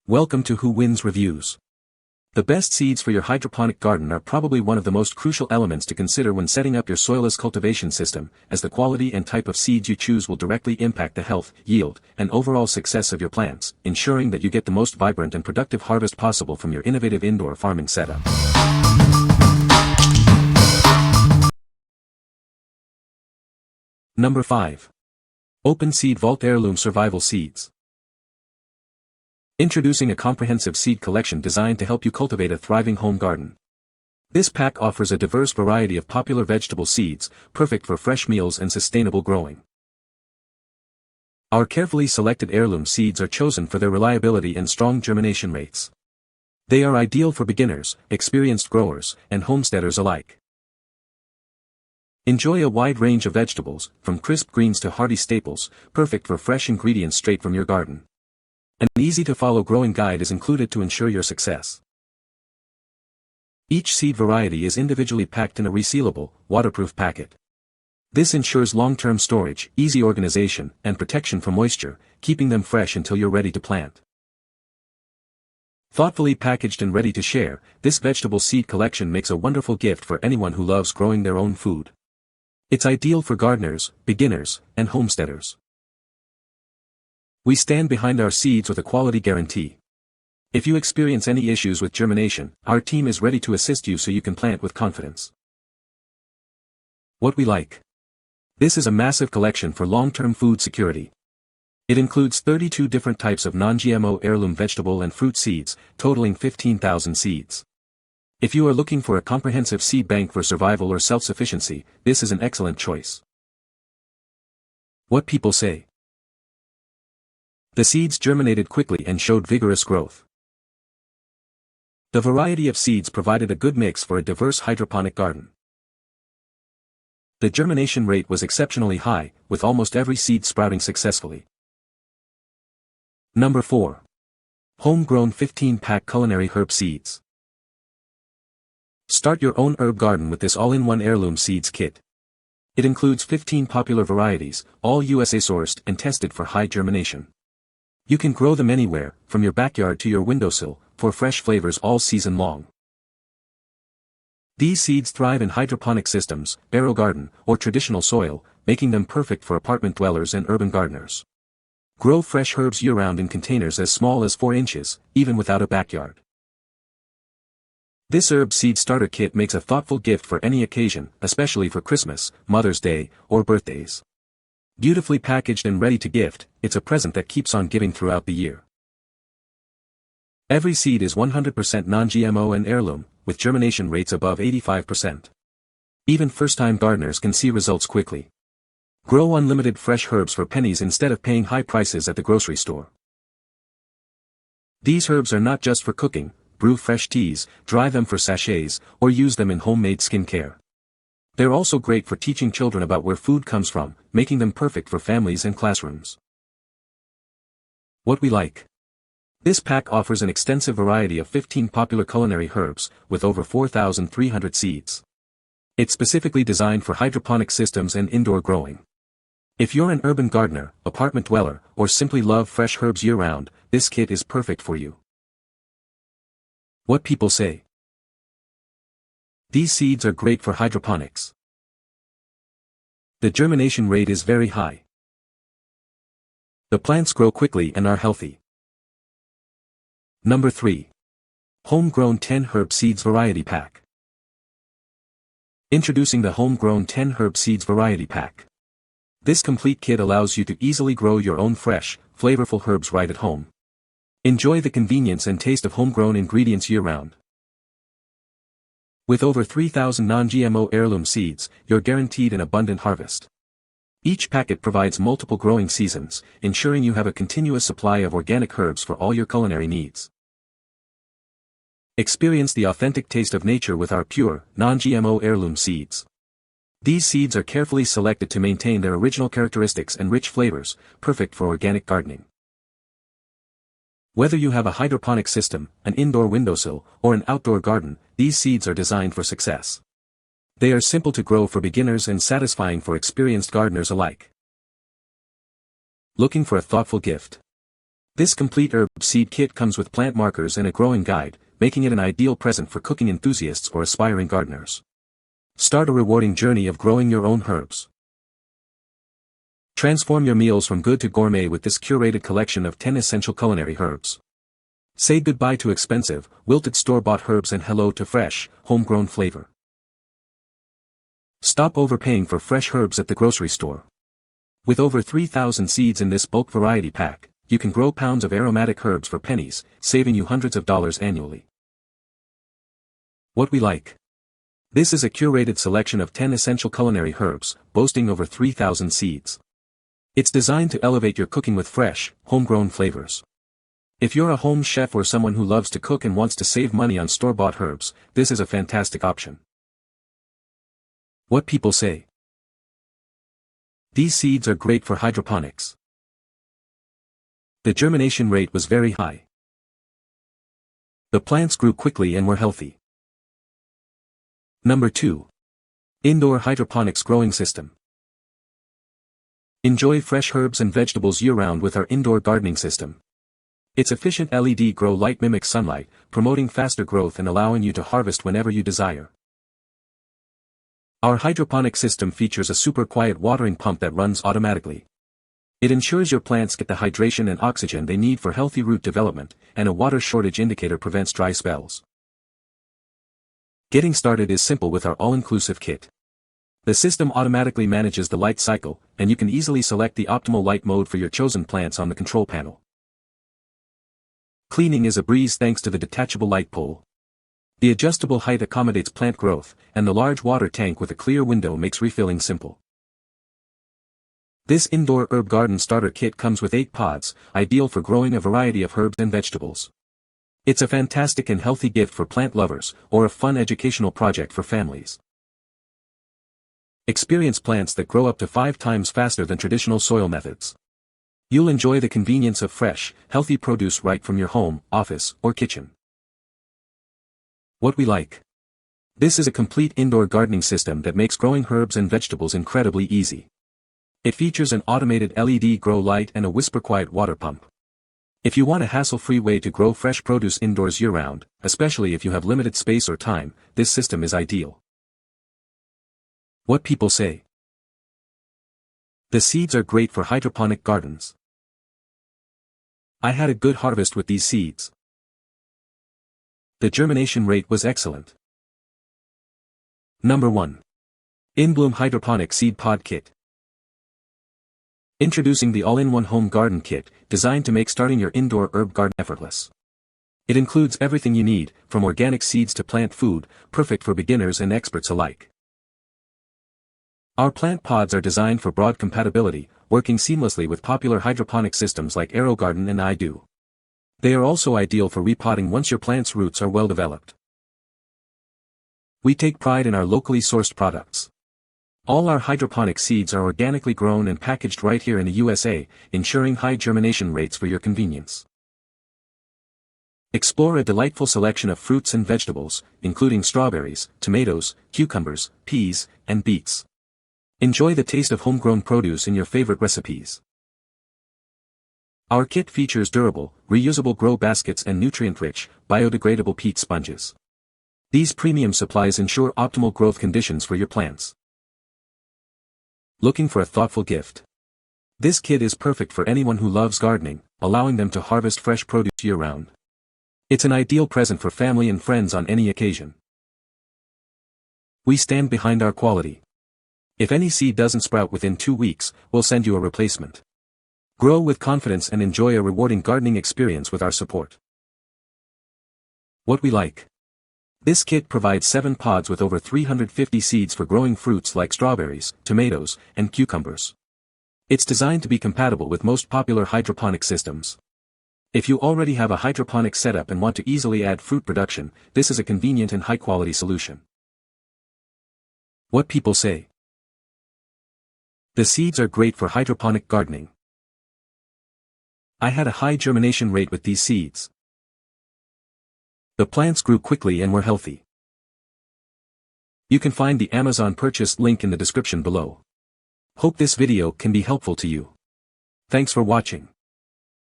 Welcome to Who Wins Reviews. The best seeds for your hydroponic garden are probably one of the most crucial elements to consider when setting up your soilless cultivation system, as the quality and type of seeds you choose will directly impact the health, yield, and overall success of your plants, ensuring that you get the most vibrant and productive harvest possible from your innovative indoor farming setup. Number 5. Open Seed Vault Heirloom Survival Seeds. Introducing a comprehensive seed collection designed to help you cultivate a thriving home garden. This pack offers a diverse variety of popular vegetable seeds, perfect for fresh meals and sustainable growing. Our carefully selected heirloom seeds are chosen for their reliability and strong germination rates. They are ideal for beginners, experienced growers, and homesteaders alike. Enjoy a wide range of vegetables, from crisp greens to hearty staples, perfect for fresh ingredients straight from your garden. An easy-to-follow growing guide is included to ensure your success. Each seed variety is individually packed in a resealable, waterproof packet. This ensures long-term storage, easy organization, and protection from moisture, keeping them fresh until you're ready to plant. Thoughtfully packaged and ready to share, this vegetable seed collection makes a wonderful gift for anyone who loves growing their own food. It's ideal for gardeners, beginners, and homesteaders. We stand behind our seeds with a quality guarantee. If you experience any issues with germination, our team is ready to assist you so you can plant with confidence. What we like. This is a massive collection for long-term food security. It includes 32 different types of non-GMO heirloom vegetable and fruit seeds, totaling 15,000 seeds. If you are looking for a comprehensive seed bank for survival or self-sufficiency, this is an excellent choice. What people say. The seeds germinated quickly and showed vigorous growth. The variety of seeds provided a good mix for a diverse hydroponic garden. The germination rate was exceptionally high, with almost every seed sprouting successfully. Number 4. Homegrown 15-pack Culinary Herb Seeds. Start your own herb garden with this all-in-one heirloom seeds kit. It includes 15 popular varieties, all USA sourced and tested for high germination. You can grow them anywhere, from your backyard to your windowsill, for fresh flavors all season long. These seeds thrive in hydroponic systems, barrow garden, or traditional soil, making them perfect for apartment dwellers and urban gardeners. Grow fresh herbs year-round in containers as small as 4 inches, even without a backyard. This herb seed starter kit makes a thoughtful gift for any occasion, especially for Christmas, Mother's Day, or birthdays. Beautifully packaged and ready to gift, it's a present that keeps on giving throughout the year. Every seed is 100% non-GMO and heirloom, with germination rates above 85%. Even first-time gardeners can see results quickly. Grow unlimited fresh herbs for pennies instead of paying high prices at the grocery store. These herbs are not just for cooking. Brew fresh teas, dry them for sachets, or use them in homemade skincare. They're also great for teaching children about where food comes from, making them perfect for families and classrooms. What we like. This pack offers an extensive variety of 15 popular culinary herbs, with over 4,300 seeds. It's specifically designed for hydroponic systems and indoor growing. If you're an urban gardener, apartment dweller, or simply love fresh herbs year-round, this kit is perfect for you. What people say. These seeds are great for hydroponics. The germination rate is very high. The plants grow quickly and are healthy. Number 3. Homegrown 10 Herb Seeds Variety Pack. Introducing the Homegrown 10 Herb Seeds Variety Pack. This complete kit allows you to easily grow your own fresh, flavorful herbs right at home. Enjoy the convenience and taste of homegrown ingredients year-round. With over 3,000 non-GMO heirloom seeds, you're guaranteed an abundant harvest. Each packet provides multiple growing seasons, ensuring you have a continuous supply of organic herbs for all your culinary needs. Experience the authentic taste of nature with our pure, non-GMO heirloom seeds. These seeds are carefully selected to maintain their original characteristics and rich flavors, perfect for organic gardening. Whether you have a hydroponic system, an indoor windowsill, or an outdoor garden, these seeds are designed for success. They are simple to grow for beginners and satisfying for experienced gardeners alike. Looking for a thoughtful gift? This complete herb seed kit comes with plant markers and a growing guide, making it an ideal present for cooking enthusiasts or aspiring gardeners. Start a rewarding journey of growing your own herbs. Transform your meals from good to gourmet with this curated collection of 10 essential culinary herbs. Say goodbye to expensive, wilted store-bought herbs and hello to fresh, homegrown flavor. Stop overpaying for fresh herbs at the grocery store. With over 3,000 seeds in this bulk variety pack, you can grow pounds of aromatic herbs for pennies, saving you hundreds of dollars annually. What we like. This is a curated selection of 10 essential culinary herbs, boasting over 3,000 seeds. It's designed to elevate your cooking with fresh, homegrown flavors. If you're a home chef or someone who loves to cook and wants to save money on store-bought herbs, this is a fantastic option. What people say. These seeds are great for hydroponics. The germination rate was very high. The plants grew quickly and were healthy. Number 2. Indoor Hydroponics Growing System. Enjoy fresh herbs and vegetables year-round with our indoor gardening system. Its efficient LED grow light mimics sunlight, promoting faster growth and allowing you to harvest whenever you desire. Our hydroponic system features a super quiet watering pump that runs automatically. It ensures your plants get the hydration and oxygen they need for healthy root development, and a water shortage indicator prevents dry spells. Getting started is simple with our all-inclusive kit. The system automatically manages the light cycle, and you can easily select the optimal light mode for your chosen plants on the control panel. Cleaning is a breeze thanks to the detachable light pole. The adjustable height accommodates plant growth, and the large water tank with a clear window makes refilling simple. This indoor herb garden starter kit comes with 8 pods, ideal for growing a variety of herbs and vegetables. It's a fantastic and healthy gift for plant lovers, or a fun educational project for families. Experience plants that grow up to 5 times faster than traditional soil methods. You'll enjoy the convenience of fresh, healthy produce right from your home, office, or kitchen. What we like. This is a complete indoor gardening system that makes growing herbs and vegetables incredibly easy. It features an automated LED grow light and a whisper-quiet water pump. If you want a hassle-free way to grow fresh produce indoors year-round, especially if you have limited space or time, this system is ideal. What people say. The seeds are great for hydroponic gardens. I had a good harvest with these seeds. The germination rate was excellent. Number 1. INBLOOM Hydroponics Seed Pod Kit. Introducing the all-in-one home garden kit, designed to make starting your indoor herb garden effortless. It includes everything you need, from organic seeds to plant food, perfect for beginners and experts alike. Our plant pods are designed for broad compatibility, working seamlessly with popular hydroponic systems like AeroGarden and INBLOOM. They are also ideal for repotting once your plant's roots are well developed. We take pride in our locally sourced products. All our hydroponic seeds are organically grown and packaged right here in the USA, ensuring high germination rates for your convenience. Explore a delightful selection of fruits and vegetables, including strawberries, tomatoes, cucumbers, peas, and beets. Enjoy the taste of homegrown produce in your favorite recipes. Our kit features durable, reusable grow baskets and nutrient-rich, biodegradable peat sponges. These premium supplies ensure optimal growth conditions for your plants. Looking for a thoughtful gift? This kit is perfect for anyone who loves gardening, allowing them to harvest fresh produce year-round. It's an ideal present for family and friends on any occasion. We stand behind our quality. If any seed doesn't sprout within 2 weeks, we'll send you a replacement. Grow with confidence and enjoy a rewarding gardening experience with our support. What we like. This kit provides 7 pods with over 350 seeds for growing fruits like strawberries, tomatoes, and cucumbers. It's designed to be compatible with most popular hydroponic systems. If you already have a hydroponic setup and want to easily add fruit production, this is a convenient and high-quality solution. What people say. The seeds are great for hydroponic gardening. I had a high germination rate with these seeds. The plants grew quickly and were healthy. You can find the Amazon purchase link in the description below. Hope this video can be helpful to you. Thanks for watching.